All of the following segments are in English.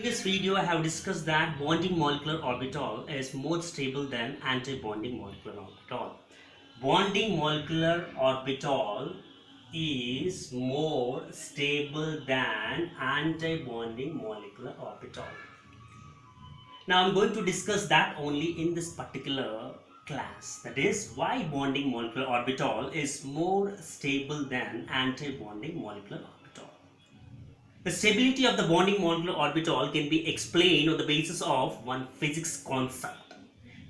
Previous video I have discussed that bonding molecular orbital is more stable than anti-bonding molecular orbital. Bonding molecular orbital is more stable than anti-bonding molecular orbital. Now I'm going to discuss that only in this particular class, that is why bonding molecular orbital is more stable than anti-bonding molecular orbital. The stability of the bonding molecular orbital can be explained on the basis of one physics concept.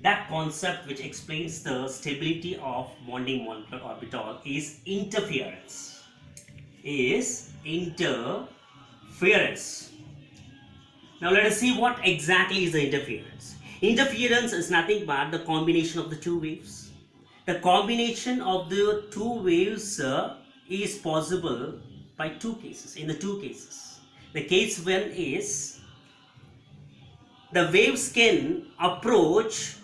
That concept which explains the stability of bonding molecular orbital is interference. Now let us see what exactly is the interference. Interference is nothing but the combination of the two waves. The combination of the two waves is possible by two cases. In the two cases, the case one is the waves can approach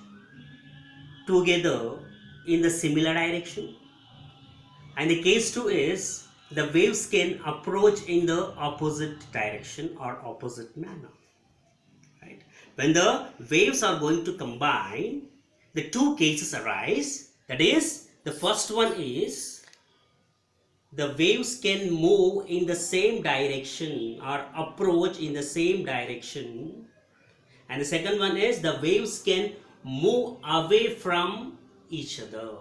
together in the similar direction, and the case two is the waves can approach in the opposite direction or opposite manner. Right? When the waves are going to combine, the two cases arise. That is, the first one is the waves can move in the same direction or approach in the same direction, and the second one is the waves can move away from each other.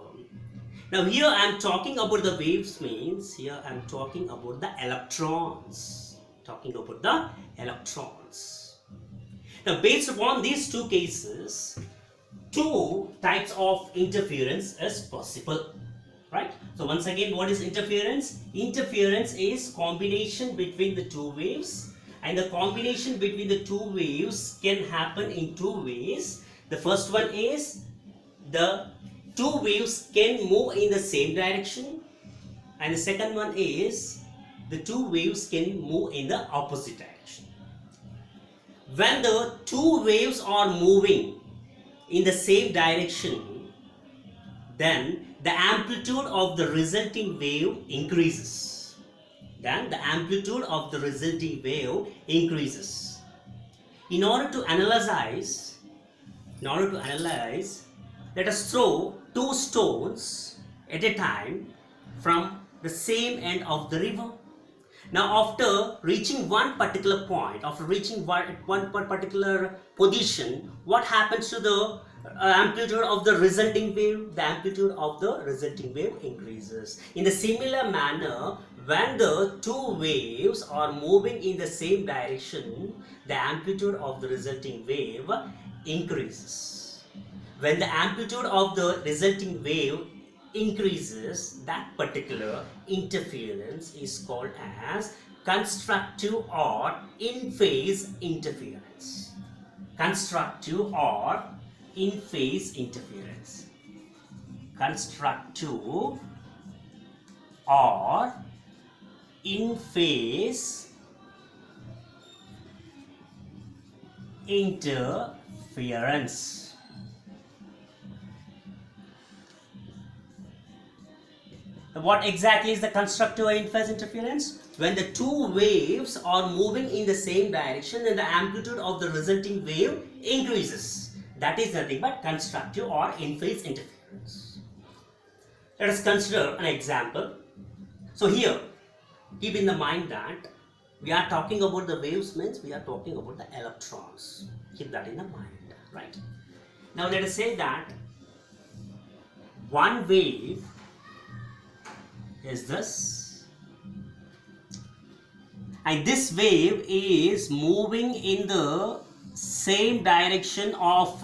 Now here I am talking about the waves, means here I am talking about the electrons. Now based upon these two cases, two types of interference is possible. Right? So once again, what is interference? Interference is combination between the two waves, and the combination between the two waves can happen in two ways. The first one is the two waves can move in the same direction, and the second one is the two waves can move in the opposite direction. When the two waves are moving in the same direction, then the amplitude of the resulting wave increases. In order to analyze, let us throw two stones at a time from the same end of the river. Now after reaching one particular point, after reaching one particular position, what happens to the amplitude of the resulting wave? The amplitude of the resulting wave increases. In the similar manner, when the two waves are moving in the same direction, the amplitude of the resulting wave increases. When the amplitude of the resulting wave increases, that particular interference is called as constructive or in-phase interference. Constructive or in-phase interference. Constructive or in-phase interference. What exactly is the constructive or in-phase interference? When the two waves are moving in the same direction and the amplitude of the resulting wave increases. That is nothing but constructive or in-phase interference. Let us consider an example. So here, keep in the mind that we are talking about the waves, means we are talking about the electrons. Keep that in the mind, right? Now let us say that one wave is this, and this wave is moving in the same direction of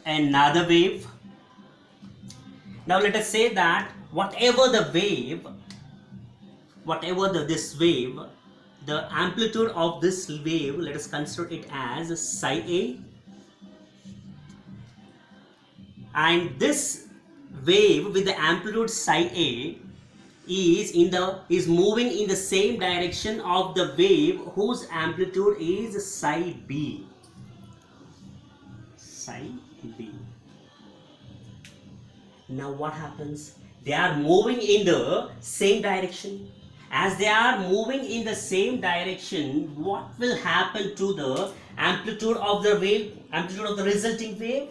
another wave. Now let us say that whatever this wave, the amplitude of this wave, let us consider it as psi A, and this wave with the amplitude psi A is moving in the same direction of the wave whose amplitude is psi B. Now what happens? They are moving in the same direction, As they are moving in the same direction, what will happen to the amplitude of the wave, amplitude of the resulting wave?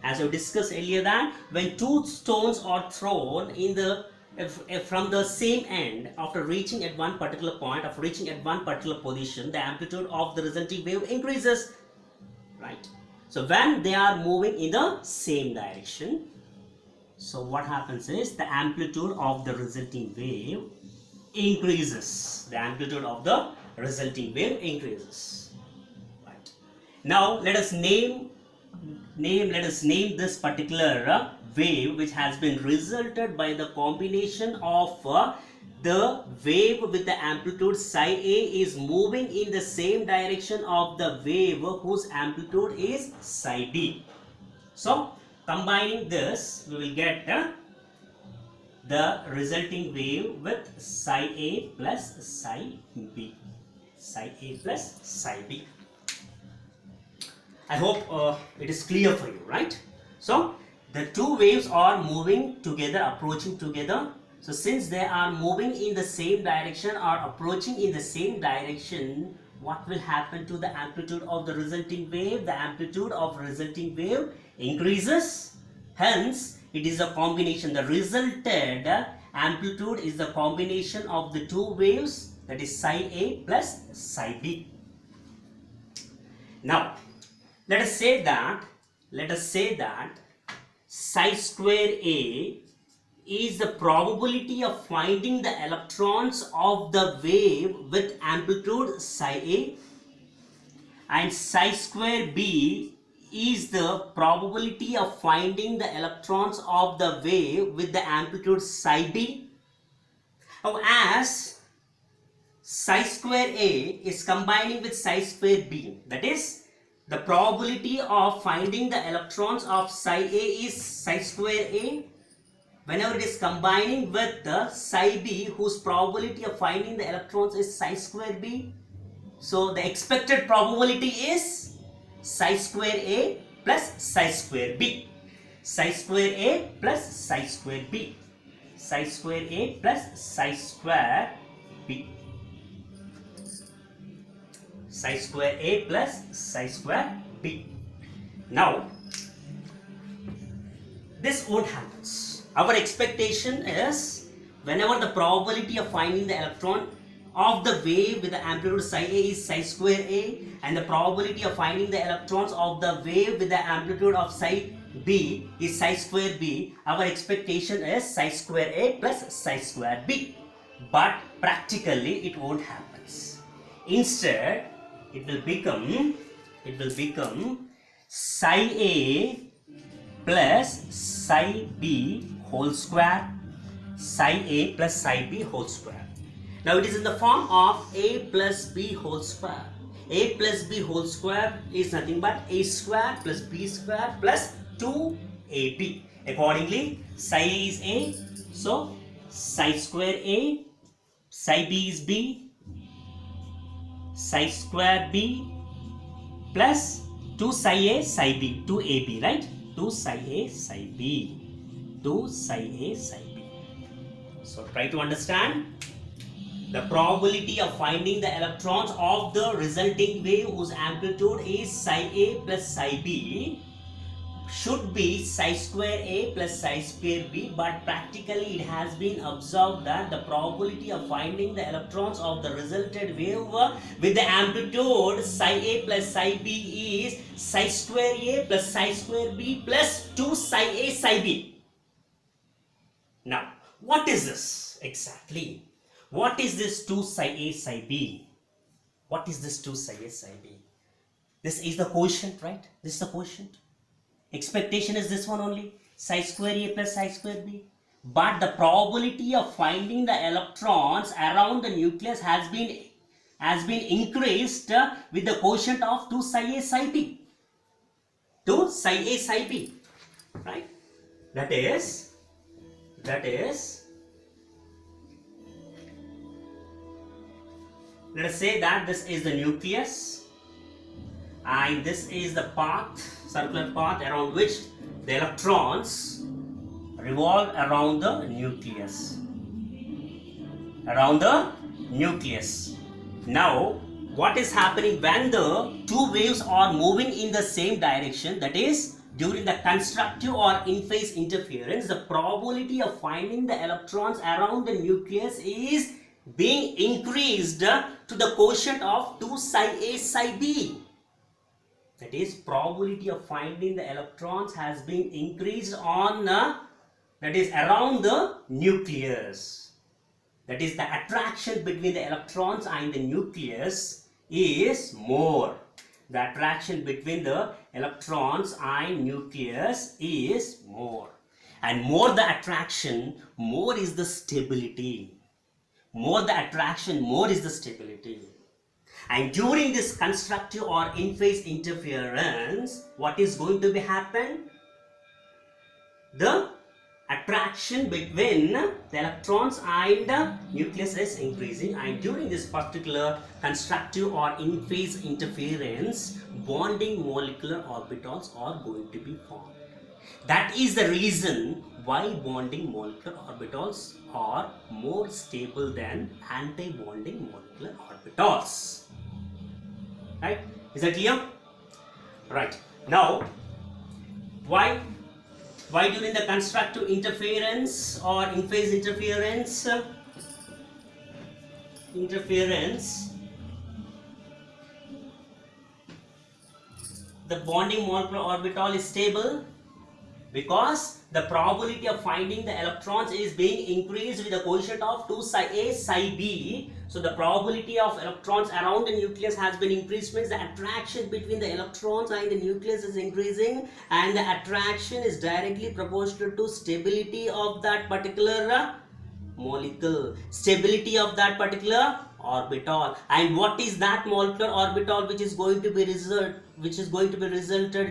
As I discussed earlier, that when two stones are thrown in the from the same end, after reaching at one particular point, after reaching at one particular position, the amplitude of the resulting wave increases, right? So when they are moving in the same direction, so what happens is the amplitude of the resulting wave increases. The amplitude of the resulting wave increases, right? Now let us name this particular wave, which has been resulted by the combination of the wave with the amplitude psi a is moving in the same direction of the wave whose amplitude is psi b. So combining this, we will get the resulting wave with psi a plus psi b. Psi a plus psi b. I hope it is clear for you, right? So the two waves are moving together, approaching together. So since they are moving in the same direction or approaching in the same direction, what will happen to the amplitude of the resulting wave? The amplitude of resulting wave increases. Hence, it is a combination. The resulted amplitude is the combination of the two waves, that is psi a plus psi b. Now, let us say that psi square a is the probability of finding the electrons of the wave with amplitude psi a, and psi square b is the probability of finding the electrons of the wave with the amplitude psi b. Now, as psi square a is combining with psi square b, that is, the probability of finding the electrons of psi a is psi square a. Whenever it is combining with the psi b, whose probability of finding the electrons is psi square b. So the expected probability is psi square a plus psi square b. Psi square a plus psi square b. Psi square a plus psi square b. Psi square a plus psi square b. Now, this won't happen. Our expectation is whenever the probability of finding the electron of the wave with the amplitude psi a is psi square a, and the probability of finding the electrons of the wave with the amplitude of psi b is psi square b, our expectation is psi square a plus psi square b. But practically it won't happen. Instead, it will become psi a plus psi b whole square, psi a plus psi b whole square. Now it is in the form of a plus b whole square. A plus b whole square is nothing but a square plus b square plus 2ab. Accordingly, psi a is a, so psi square a, psi b is b, psi square b plus 2 psi a psi b, 2ab, right? 2 psi a psi b, 2 psi a psi b. So try to understand. The probability of finding the electrons of the resulting wave whose amplitude is psi a plus psi b should be psi square a plus psi square b, but practically it has been observed that the probability of finding the electrons of the resulted wave with the amplitude psi a plus psi b is psi square a plus psi square b plus 2 psi a psi b. Now, what is this exactly? What is this 2 psi a psi b? What is this 2 psi a psi b? This is the quotient, right? This is the quotient. Expectation is this one only, psi square a plus psi square b. But the probability of finding the electrons around the nucleus has been increased with the quotient of 2 psi a psi b. 2 psi a psi b, right? That is let us say that this is the nucleus and this is the path, circular path around which the electrons revolve around the nucleus. around the nucleus. Now, what is happening when the two waves are moving in the same direction, that is during the constructive or in-phase interference, the probability of finding the electrons around the nucleus is being increased to the quotient of 2 psi A psi B. That is, probability of finding the electrons has been increased on that is around the nucleus. That is, the attraction between the electrons and the nucleus is more. The attraction between the electrons and nucleus is more. And more the attraction, more is the stability. More the attraction, more is the stability. And during this constructive or in-phase interference, what is going to be happen? The attraction between the electrons and the nucleus is increasing, and during this particular constructive or in-phase interference, bonding molecular orbitals are going to be formed. That is the reason why bonding molecular orbitals are more stable than anti-bonding molecular orbitals. Right? Is that clear? Right. Now, why during the constructive interference or in-phase interference, the bonding molecular orbital is stable? Because the probability of finding the electrons is being increased with a quotient of 2 psi A psi B. So the probability of electrons around the nucleus has been increased, means the attraction between the electrons and the nucleus is increasing, and the attraction is directly proportional to stability of that particular molecule, stability of that particular orbital. And what is that molecular orbital which is going to be resulted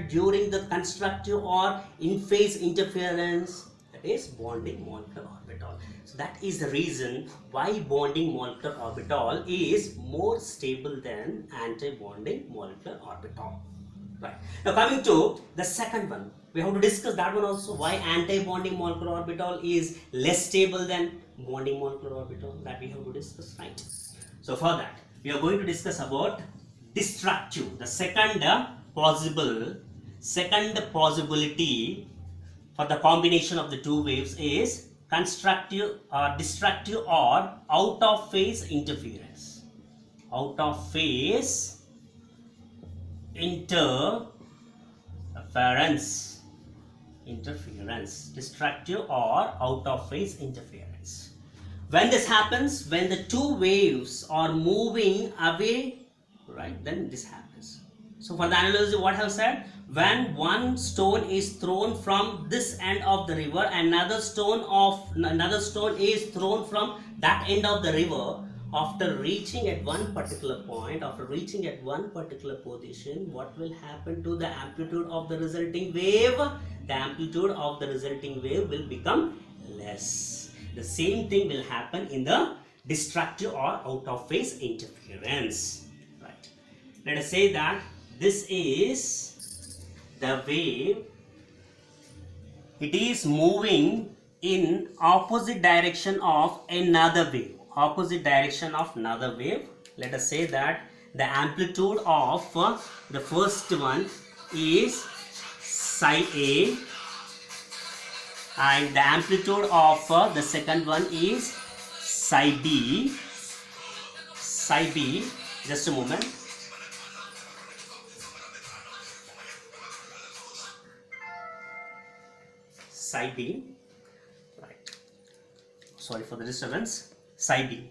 during the constructive or in-phase interference? That is bonding molecular orbital. So that is the reason why bonding molecular orbital is more stable than anti-bonding molecular orbital. Right. Now coming to the second one, we have to discuss that one also, why anti-bonding molecular orbital is less stable than bonding molecular orbital, that we have to discuss, right? So for that, we are going to discuss about destructive. The second possibility for the combination of the two waves is constructive or destructive or out of phase interference. Out of phase interference, destructive or out of phase interference. When this happens, when the two waves are moving away, right, then this happens. So for the analogy, what I have said, when one stone is thrown from this end of the river, another stone is thrown from that end of the river, after reaching at one particular point, after reaching at one particular position, what will happen to the amplitude of the resulting wave? The amplitude of the resulting wave will become less. The same thing will happen in the destructive or out of phase interference. Right. Let us say that this is the wave. It is moving in opposite direction of another wave. Opposite direction of another wave. Let us say that the amplitude of the first one is psi A, and the amplitude of the second one is psi B. Psi B, just a moment. Psi B, right. Sorry for the disturbance. Psi B.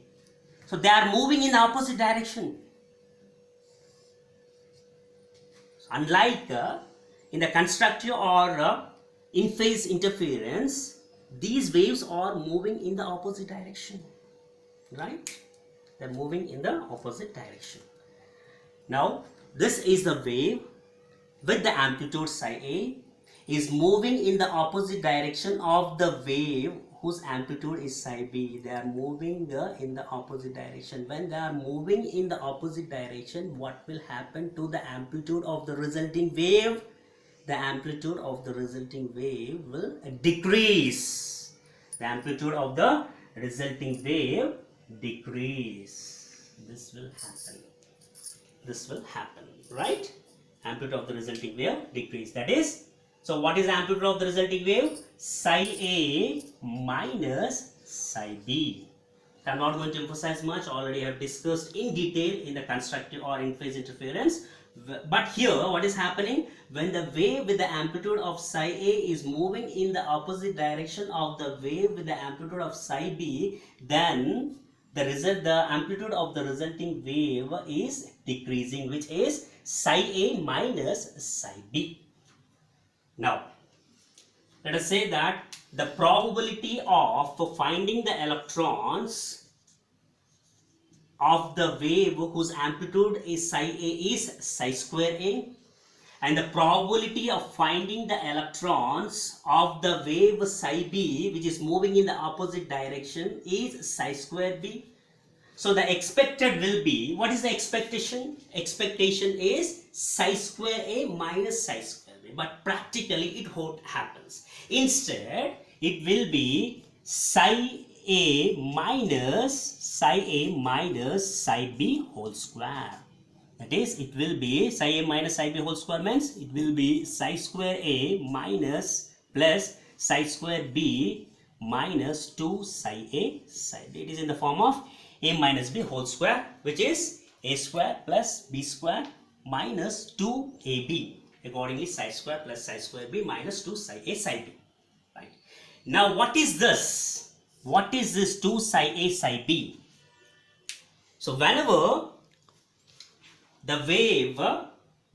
So they are moving in the opposite direction. Unlike in the constructive or in-phase interference, these waves are moving in the opposite direction, right? They're moving in the opposite direction. Now, this is the wave with the amplitude psi A is moving in the opposite direction of the wave whose amplitude is psi B. They are moving in the opposite direction. When they are moving in the opposite direction, what will happen to the amplitude of the resulting wave? The amplitude of the resulting wave will decrease. The amplitude of the resulting wave decrease. This will happen. This will happen, right? Amplitude of the resulting wave decrease. That is, so what is the amplitude of the resulting wave? Psi A minus psi B. I'm not going to emphasize much, already I have discussed in detail in the constructive or in-phase interference. But here what is happening, when the wave with the amplitude of psi A is moving in the opposite direction of the wave with the amplitude of psi B, then the amplitude of the resulting wave is decreasing, which is psi A minus psi B. Now let us say that the probability of finding the electrons of the wave whose amplitude is psi A is psi square A, and the probability of finding the electrons of the wave psi B which is moving in the opposite direction is psi square B. So the expected will be, what is the expectation? Expectation is psi square A minus psi square B, but practically it happens. Instead, it will be psi A minus psi B whole square. That is, it will be psi A minus psi B whole square means it will be psi square A minus plus psi square B minus 2 psi A psi B. It is in the form of A minus B whole square, which is A square plus B square minus 2AB. Accordingly, psi square plus psi square B minus 2 psi A psi B. Right. Now, what is this? What is this 2 psi A psi B? So, whenever the wave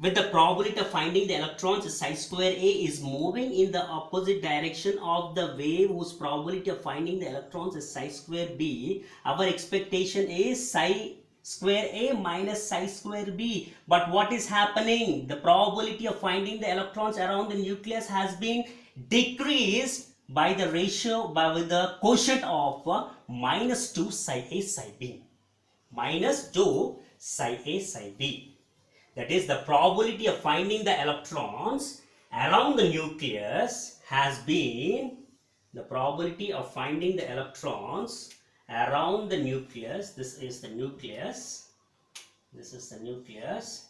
with the probability of finding the electrons psi square A is moving in the opposite direction of the wave whose probability of finding the electrons is psi square B, our expectation is psi square A minus psi square B. But what is happening? The probability of finding the electrons around the nucleus has been decreased by the ratio, with the quotient of minus 2 psi A psi B. Minus 2 psi A psi B. That is, the probability of finding the electrons around the nucleus has been, the probability of finding the electrons around the nucleus, this is the nucleus, this is the nucleus,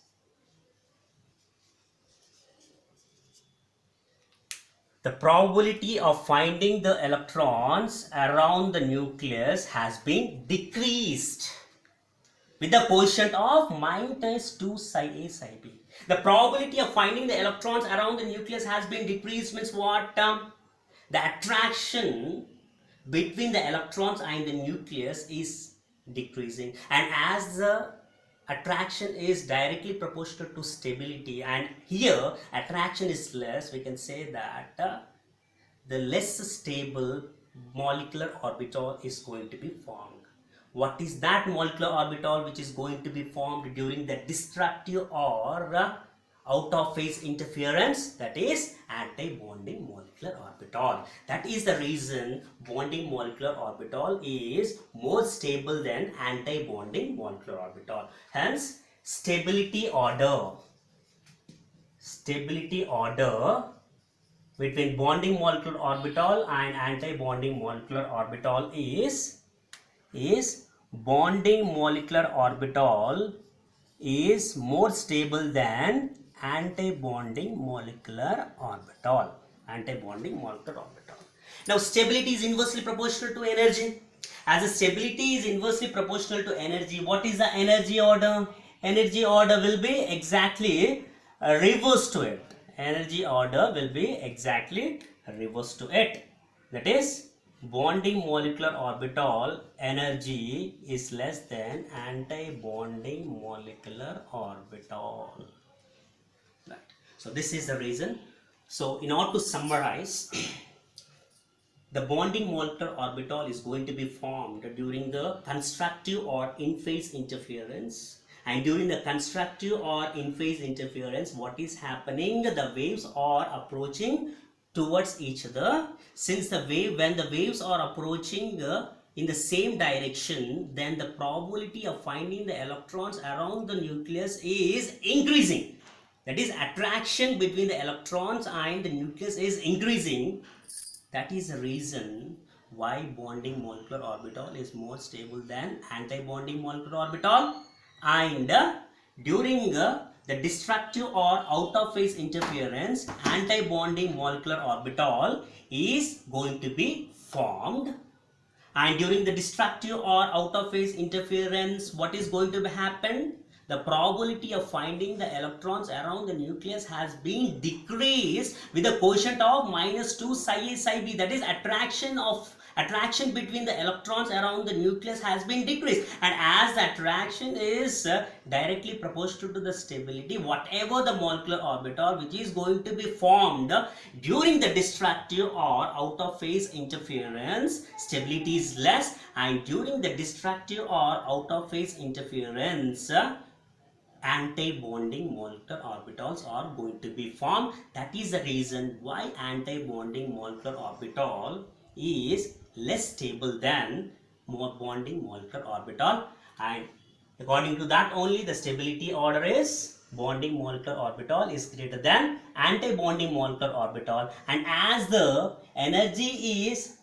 the probability of finding the electrons around the nucleus has been decreased with the quotient of minus 2 psi A psi B. The probability of finding the electrons around the nucleus has been decreased means what? The attraction between the electrons and the nucleus is decreasing, and as the attraction is directly proportional to stability, and here attraction is less, we can say that the less stable molecular orbital is going to be formed. What is that molecular orbital which is going to be formed during the destructive or out of phase interference? That is anti-bonding molecular orbital. That is the reason bonding molecular orbital is more stable than anti-bonding molecular orbital. Hence, stability order between bonding molecular orbital and anti-bonding molecular orbital is bonding molecular orbital is more stable than anti-bonding molecular orbital. Now, stability is inversely proportional to energy. As the stability is inversely proportional to energy, what is the energy order? Energy order will be exactly reverse to it. Energy order will be exactly reverse to it. That is, bonding molecular orbital energy is less than anti-bonding molecular orbital. Right. So this is the reason. So in order to summarize, the bonding molecular orbital is going to be formed during the constructive or in-phase interference. And during the constructive or in-phase interference, what is happening? The waves are approaching towards each other. Since when the waves are approaching in the same direction, then the probability of finding the electrons around the nucleus is increasing. That is, attraction between the electrons and the nucleus is increasing. That is the reason why bonding molecular orbital is more stable than anti-bonding molecular orbital, and during the destructive or out of phase interference, anti-bonding molecular orbital is going to be formed, and during the destructive or out of phase interference, what is going to happen? The probability of finding the electrons around the nucleus has been decreased with a quotient of -2 psi a psi b. That is, attraction between the electrons around the nucleus has been decreased, and as the attraction is directly proportional to the stability, whatever the molecular orbital which is going to be formed during the destructive or out of phase interference, stability is less, and during the destructive or out of phase interference, anti-bonding molecular orbitals are going to be formed. That is the reason why anti-bonding molecular orbital is less stable than bonding molecular orbital, and according to that only the stability order is bonding molecular orbital is greater than anti-bonding molecular orbital, and as the energy is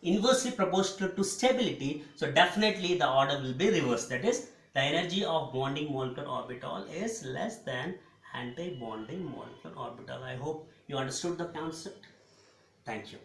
inversely proportional to stability, so definitely the order will be reversed. That is, the energy of bonding molecular orbital is less than anti-bonding molecular orbital. I hope you understood the concept. Thank you.